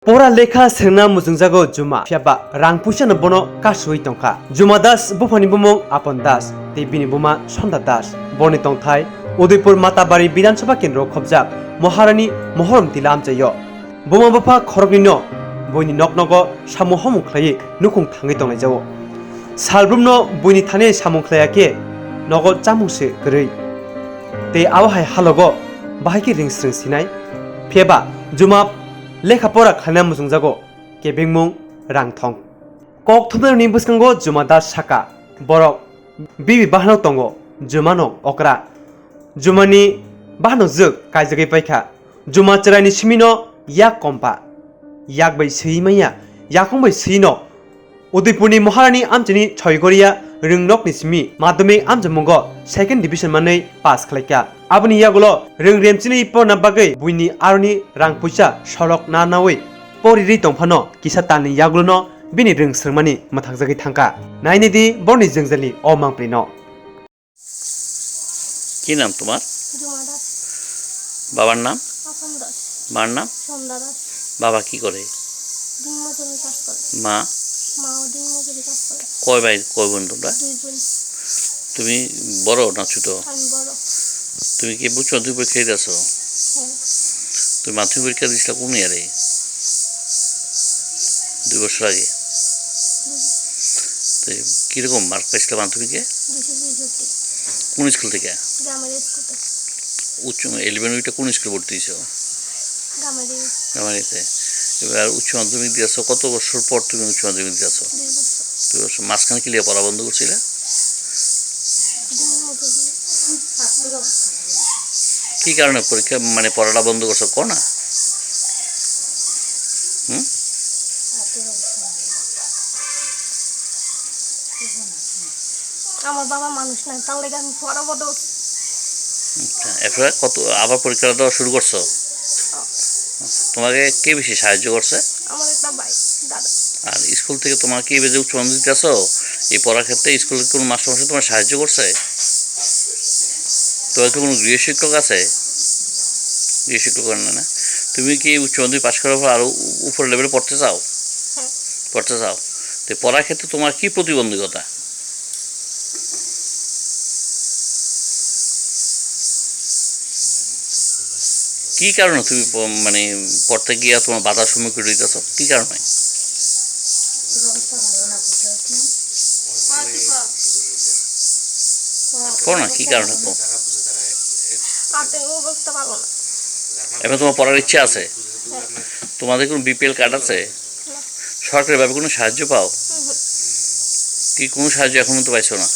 Pora lekha sengna mujungjago juma phiaba rang puisana bono kasui tongkha Juma Das bufani bumong Apon Das te bini buma Sonda Das boni tongthai Udaipur Matabari Bidansabha Kendro khobjak Maharani Mohorom tilam chayo buma bafa khorogni no boini noknogo samu homung khlai nukung thangai tongnai jawo salbrumno boini thane samung khlaiyake nogo chamungse grai te awahai halogo bahiki ringsring sinai phiaba juma लेखापरा खाना मुसुंजागो केबिंगमुं रांथं कक थुबनानि बुसकांगो जुमा दास साका बरक बिबि बाहनाव तंगो जुमानो अकरा जुमानि बाहनाव जोग कायजगै पाइखा जुमा चरानि सिमिनो याक कम्पा याक बै सैमैया याखं बै सैनो उदयपुरनि महारानी आमचनि छयगरिया रोंनकनि सिमि माध्यमिक आमजमुंगो second division मानै पास खलाइका आबनि यागुलो रों रेमचिनि पना बागै बुइनि आरनि रां पैसा सरक ना नावै परिरि तंफानो किसा तानि यागुलो बिनि रों स्रंमानि मथागजगै थांका नायनिदि बरनि जोंजलि अ मांप्लिनो কি নাম তোমার? জুমা দাস। বাবার নাম? আপন দাস। মার নাম? সন্ধ্যা দাস। বাবা কি করে? দিনমজুরি কাজ করে। মা? মাও দিনমজুরি কাজ করে। কয় ভাই কয় বোন তোমরা? দুই বোন। তুমি বড় না ছোট? আমি বড়। তুমি কি উচ্চ মাধ্যমিক পরীক্ষা দিয়েছো? হ্যাঁ। তুমি মাধ্যমিক পরীক্ষা দিয়েছিলে কোন ইয়ারে? 2 বছর আগে। তো কিরকম মার্ক পাইছিলে মাধ্যমিকে? 262। কোন স্কুল থেকে? গ্রামের স্কুলে। উচ্চ 11 ওইটা কোন স্কুলে ভর্তি হয়েছো? গ্রামের। গ্রামারিতে। এবার উচ্চ মাধ্যমিক দিয়েছো কত বছর পর তুমি উচ্চ মাধ্যমিক দিয়েছো? 2 বছর। 2 বছর মাঝখানে কি লিয়ে পড়া বন্ধ করছিলে? দিনমজুরি। আর্থিক অবস্থা। কি কারণে পরীক্ষা মানে পড়াটা বন্ধ করছো কো না? আর্থিক অবস্থা। আমার বাবা মানুষ নাই তার লাগি আমি পড়া বন্ধ করছি। আচ্ছা এরপরে কত আবার পরীক্ষাটা দেওয়া শুরু করছো? তোমাকে কে বেশি সাহায্য করছে? আমার একটা ভাই দাদা। আর স্কুল থেকে তোমার কি বেজে উচ্চ মাধ্যমিক দিতেছো এই পড়ার ক্ষেত্রে স্কুলের কোনো মাস্টারমশাই তোমার সাহায্য করছে? তোমার কি কোনো গৃহশিক্ষক আছে? গৃহশিক্ষক না? তুমি কি উচ্চ মাধ্যমিক পাশ করার পর আরও উপর লেভেলে পড়তে চাও? হ্যাঁ। পড়তে চাও তো পড়ার ক্ষেত্রে তোমার কি প্রতিবন্ধকতা? কি কারণে তুমি মানে পড়তে গিয়ে তোমার বাধার সম্মুখীন হইতেছ কি কারণে? কো না কি কারণে কো? আর্থিক অবস্থা ভালো না। এবার তোমার পড়ার ইচ্ছা আছে? তোমাদের কোনো বিপিএল কার্ড আছে? সরকারিভাবে কোনো সাহায্য পাও? কি কোনো সাহায্য এখন তো পাইছো না?